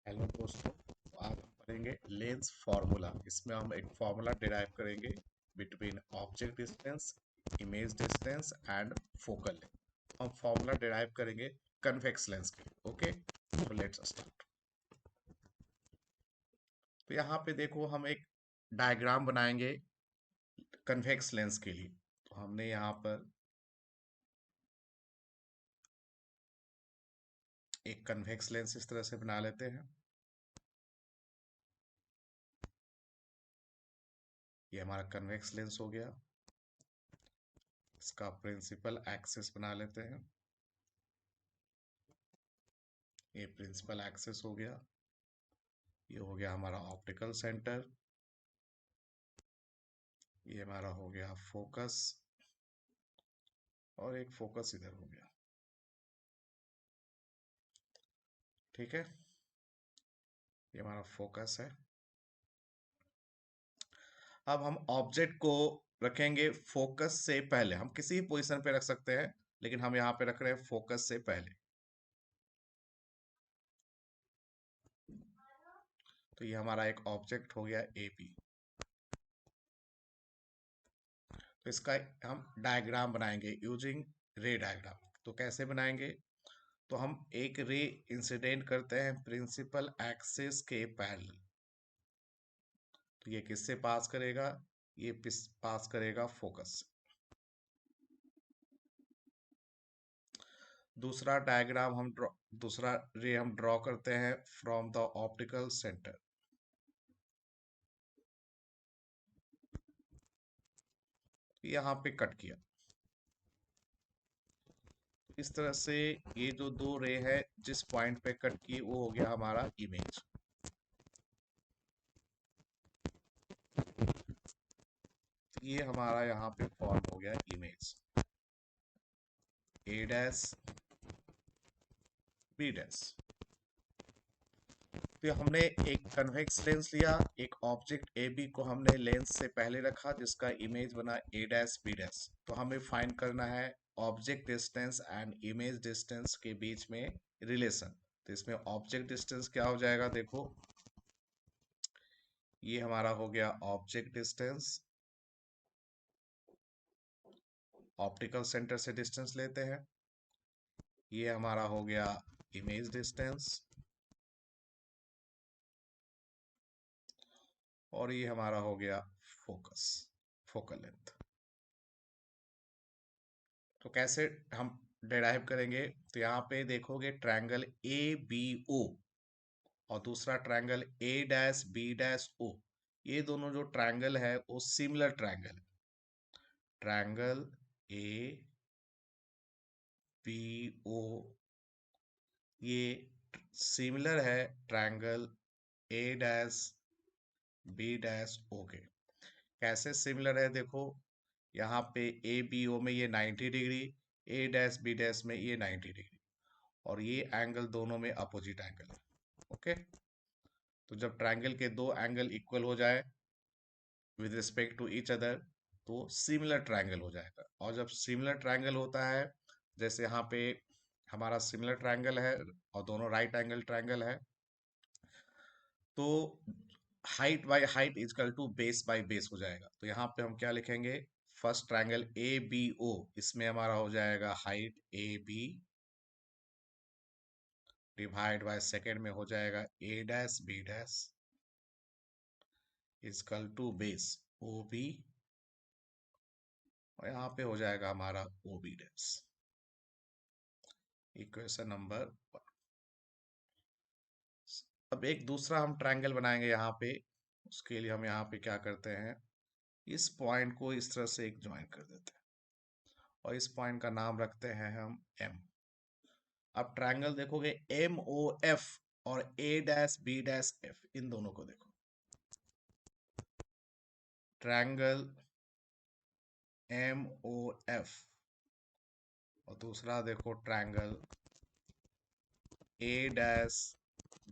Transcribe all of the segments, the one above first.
Hello दोस्तों, तो आज हम पढ़ेंगे लेंस फार्मूला। इसमें हम एक फार्मूला डिराइव करेंगे between object distance, image distance and focal length. हम फार्मूला डिराइव करेंगे कन्वेक्स लेंस के लिए। ओके, तो लेट्स स्टार्ट। तो यहाँ पे देखो, हम एक डायग्राम बनाएंगे कन्वेक्स लेंस के लिए। तो हमने यहाँ पर एक कन्वेक्स लेंस इस तरह से बना लेते हैं। ये हमारा कन्वेक्स लेंस हो गया। इसका प्रिंसिपल एक्सिस बना लेते हैं। ये प्रिंसिपल एक्सिस हो गया। ये हो गया हमारा ऑप्टिकल सेंटर। ये हमारा हो गया फोकस, और एक फोकस इधर हो गया। ठीक है, ये हमारा फोकस है। अब हम ऑब्जेक्ट को रखेंगे फोकस से पहले। हम किसी भी पोजीशन पे रख सकते हैं, लेकिन हम यहाँ पे रख रहे हैं फोकस से पहले। तो ये हमारा एक ऑब्जेक्ट हो गया ए बी। तो इसका हम डायग्राम बनाएंगे यूजिंग रे डायग्राम। तो कैसे बनाएंगे? तो हम एक रे इंसिडेंट करते हैं प्रिंसिपल एक्सिस के पैरेलल। तो ये किससे पास करेगा? ये पास करेगा फोकस से। दूसरा डायग्राम हम दूसरा रे हम ड्रॉ करते हैं फ्रॉम द ऑप्टिकल सेंटर। यहाँ पे कट किया। इस तरह से ये जो दो रे है जिस पॉइंट पे कट की वो हो गया हमारा इमेज। ये हमारा यहाँ पे फॉर्म हो गया image A dash B dash. तो हमने एक कन्वेक्स लेंस लिया, एक ऑब्जेक्ट ए बी को हमने लेंस से पहले रखा जिसका इमेज बना ए डैश बी डैश। तो हमें फाइंड करना है object distance and image distance के बीच में रिलेशन। तो इसमें ऑब्जेक्ट डिस्टेंस क्या हो जाएगा? देखो, ये हमारा हो गया ऑब्जेक्ट डिस्टेंस। ऑप्टिकल सेंटर से डिस्टेंस लेते हैं। ये हमारा हो गया इमेज डिस्टेंस, और ये हमारा हो गया फोकस, फोकल लेंथ। तो कैसे हम डिराइव करेंगे? तो यहाँ पे देखोगे ट्रायंगल ए बी ओ और दूसरा triangle A dash B dash O. ये दोनों जो ट्रायंगल है वो सिमिलर ट्रायंगल है। ट्रायंगल ए बी ओ ये सिमिलर है triangle A dash B dash O के। कैसे सिमिलर है? देखो, यहाँ पे ए बी ओ में ये 90 डिग्री, ए डैश बी डैश में ये 90 डिग्री, और ये एंगल दोनों में अपोजिट एंगल है। ओके, तो जब ट्रायंगल के दो एंगल इक्वल हो जाए with respect to each other तो सिमिलर ट्रायंगल हो जाएगा। और जब सिमिलर ट्रायंगल होता है, जैसे यहाँ पे हमारा सिमिलर ट्रायंगल है और दोनों राइट एंगल ट्रायंगल है, तो height by height equal to base by base हो जाएगा। तो यहाँ पे हम क्या लिखेंगे? First triangle A B O, इसमें हमारा हो जाएगा height A B divide by second में हो जाएगा A dash B dash equal to base O B, और यहाँ पे हो जाएगा हमारा O B dash. Equation number 1। अब एक दूसरा हम ट्रायंगल बनाएंगे यहाँ पे। उसके लिए हम यहाँ पे क्या करते हैं, इस पॉइंट को इस तरह से एक ज्वाइन कर देते हैं, और इस पॉइंट का नाम रखते हैं हम एम। अब ट्रायंगल देखोगे एम ओ एफ और ए डैश बी डैश एफ, इन दोनों को देखो। ट्रायंगल एम ओ एफ और दूसरा देखो triangle A dash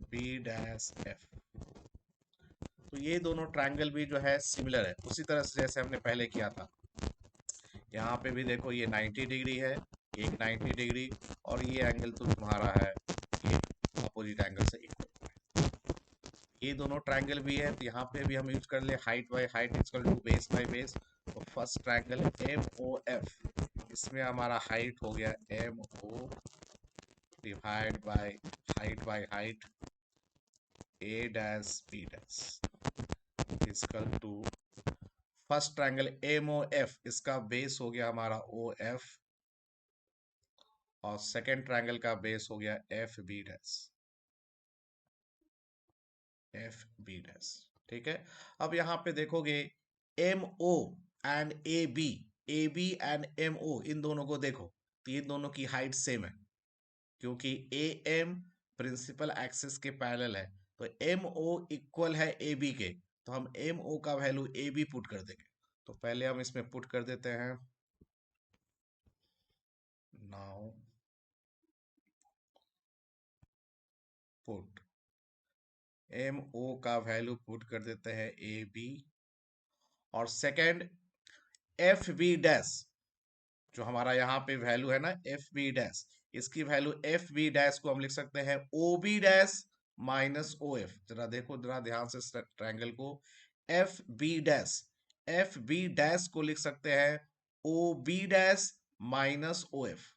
B dash F. तो ये दोनों ट्रायंगल भी जो है सिमिलर है, उसी तरह से जैसे हमने पहले किया था। यहाँ पे भी देखो, ये 90 डिग्री है, एक 90 डिग्री, और ये एंगल तो तुम्हारा है ये अपोजिट एंगल से इक्वल। ये दोनों ट्रायंगल भी है, तो यहाँ पे भी हम यूज कर ले height by height equal to base by base. तो first triangle M O F, इसमें हमारा हाइट हो गया M O divide by height A dash B dash equal to first triangle M O F, इसका base हो गया हमारा O F, और सेकेंड ट्रायंगल का बेस हो गया F B dash, F B dash. ठीक है। अब यहाँ पे देखोगे M O and A B and M O, इन दोनों को देखो तो ये दोनों की हाइट सेम है, क्योंकि ए एम प्रिंसिपल एक्सिस के पैरेलल है। तो एम ओ इक्वल है ए बी के, तो हम एम ओ का वैल्यू ए बी पुट कर देंगे। तो पहले हम इसमें पुट कर देते हैं। नाउ पुट एम ओ का वैल्यू पुट कर देते हैं ए बी, और सेकेंड एफ बी डैश, जो हमारा यहाँ पे वैल्यू है ना एफ बी डैश, इसकी वैल्यू एफ बी डैश को हम लिख सकते हैं O B dash minus O F. जरा देखो जरा ध्यान से ट्रायंगल को, F B dash, F B dash को लिख सकते हैं O B dash minus O F.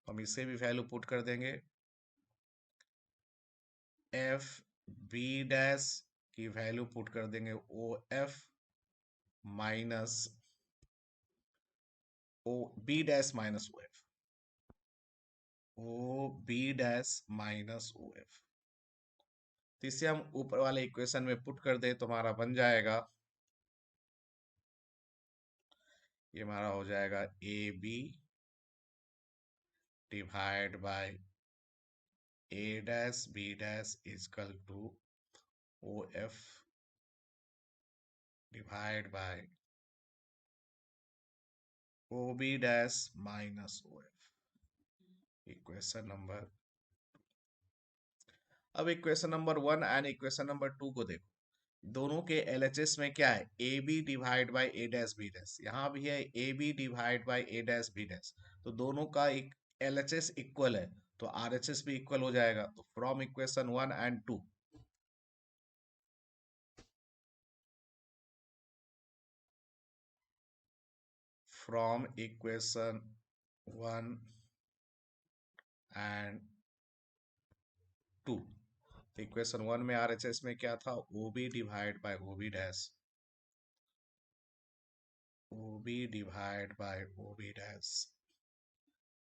हम इसे भी वैल्यू पुट कर देंगे, एफ बी डैश की वैल्यू पुट कर देंगे O F minus O B dash minus O F, O B dash minus O F. तो इसे हम ऊपर वाले इक्वेशन में पुट कर दे तो हमारा बन जाएगा, ये हमारा हो जाएगा A B divide by A dash B dash equal to O F divide by O B dash minus O F. Equation number, अब equation number 1 and equation number 2 को देखो। दोनों के एलएचएस में क्या है, A B divide by A dash B dash, यहाँ भी है A B divide by A dash B dash. तो दोनों का एक एलएचएस इक्वल है, तो आरएचएस भी इक्वल हो जाएगा। तो from equation 1 and 2, from equation 1 and 2, equation 1 में आरएचएस में क्या था, O B divide by O B dash, O B divide by O B dash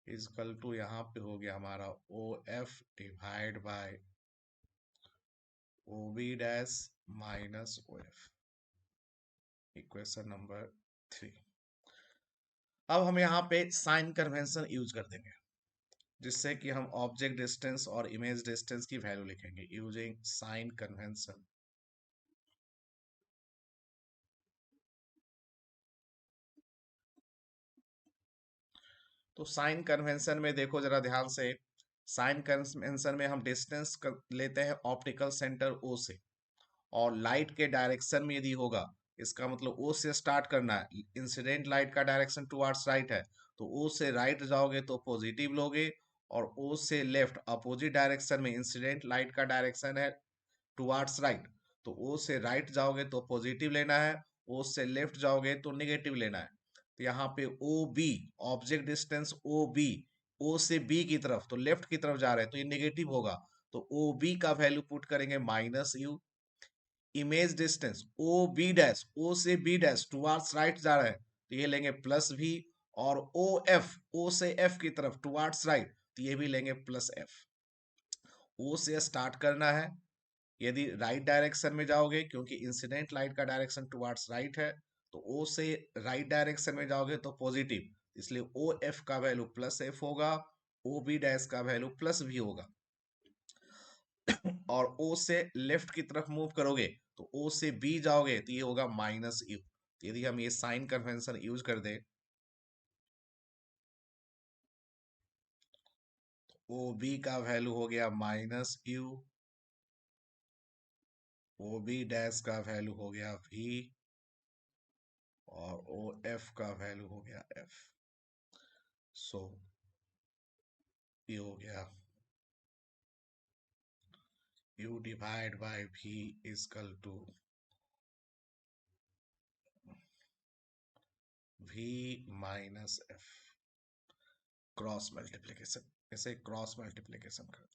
equal to यहाँ पे हो गया हमारा O F divide by O B dash minus O F. Equation number 3। अब हम यहाँ पे साइन कन्वेंशन यूज कर देंगे, जिससे कि हम ऑब्जेक्ट डिस्टेंस और इमेज डिस्टेंस की वैल्यू लिखेंगे यूजिंग साइन कन्वेंशन। तो साइन कन्वेंशन में देखो जरा ध्यान से, साइन कन्वेंशन में हम डिस्टेंस लेते हैं ऑप्टिकल सेंटर ओ से, और लाइट के डायरेक्शन में यदि होगा, इसका मतलब ओ से स्टार्ट करना है, इंसिडेंट लाइट का डायरेक्शन टुवार्ड्स राइट है, तो ओ से राइट जाओगे तो पॉजिटिव लोगे, और ओ से लेफ्ट अपोजिट डायरेक्शन में इंसिडेंट लाइट का डायरेक्शन है टुवार्ड्स राइट, तो ओ से राइट जाओगे तो पॉजिटिव लेना है, ओ से लेफ्ट जाओगे तो नेगेटिव लेना है। तो यहाँ पे O B, object distance O B, O से बी की तरफ तो लेफ्ट की तरफ जा रहे हैं, तो ये नेगेटिव होगा, तो ओ बी का वैल्यू पुट करेंगे minus u. Image distance O B dash, O से बी डैश टुवार्ड्स राइट जा रहे हैं, तो ये लेंगे प्लस भी, और ओ एफ, ओ से एफ की तरफ टुवार्ड्स राइट, तो ये भी लेंगे प्लस एफ। ओ से स्टार्ट करना है, यदि राइट डायरेक्शन में जाओगे, क्योंकि इंसिडेंट लाइट का डायरेक्शन टुवार्ड्स राइट है, तो ओ से राइट डायरेक्शन में जाओगे तो पॉजिटिव, इसलिए ओ एफ का वैल्यू प्लस एफ होगा, ओ बी डैश का वैल्यू प्लस भी होगा। और ओ से लेफ्ट की तरफ मूव करोगे, तो ओ से बी जाओगे तो ये होगा माइनस यू। यदि हम ये साइन कन्वेंशन यूज कर दे, ओ बी का वैल्यू हो गया minus U, O B dash का वैल्यू हो गया वी, और ओ एफ का वैल्यू हो गया एफ। सो ये हो गया u divide by v equal to v minus f, cross multiplication, इसे क्रॉस मल्टीप्लीकेशन कर दो।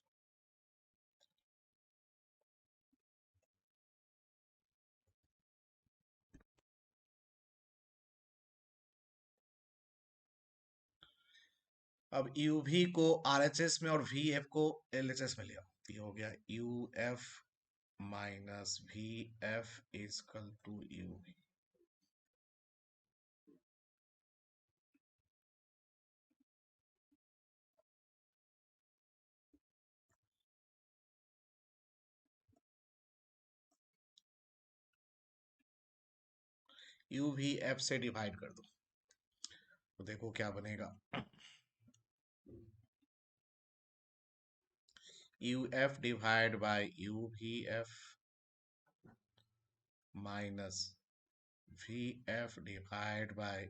अब यू भी को आरएचएस में और वी एफ को एलएचएस में लिया, ये हो गया U F minus V F equal to U V. U V F से डिवाइड कर दो तो देखो क्या बनेगा, U F divide by U V F minus V F divide by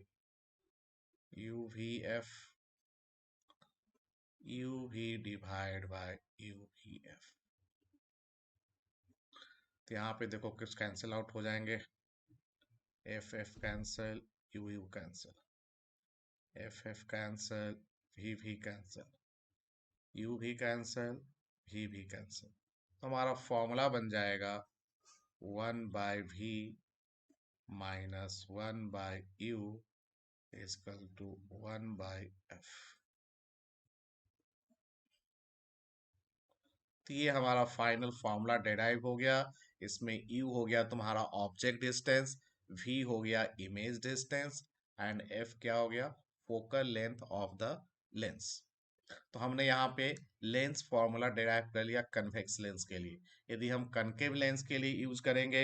U V F, U V divide by U V F. तो यहाँ पे देखो कुछ कैंसिल आउट हो जाएंगे, F F cancel, U U cancel, F F cancel, V cancel, U भी cancel, भी cancel. तो हमारा फॉर्मूला बन जाएगा 1/v minus 1/u is equal to 1/f। तो ये हमारा फाइनल फॉर्मूला डिराइव हो गया। इसमें u हो गया तुम्हारा ऑब्जेक्ट डिस्टेंस, v हो गया इमेज डिस्टेंस, एंड f क्या हो गया, focal length of the lens. तो हमने यहाँ पे लेंस फॉर्मूला डिराइव कर लिया कन्वेक्स लेंस के लिए। यदि हम कनकेव लेंस के लिए यूज करेंगे,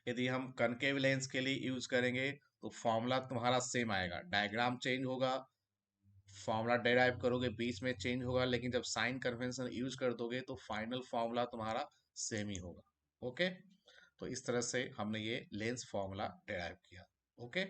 यदि हम कनकेव लेंस के लिए यूज करेंगे तो फॉर्मूला तुम्हारा सेम आएगा, डायग्राम चेंज होगा, फॉर्मूला डिराइव करोगे बीच में चेंज होगा, लेकिन जब साइन कन्वेंशन यूज कर दोगे तो फाइनल फॉर्मूला तुम्हारा सेम ही होगा। ओके, तो इस तरह से हमने ये लेंस फॉर्मूला डिराइव किया। ओके।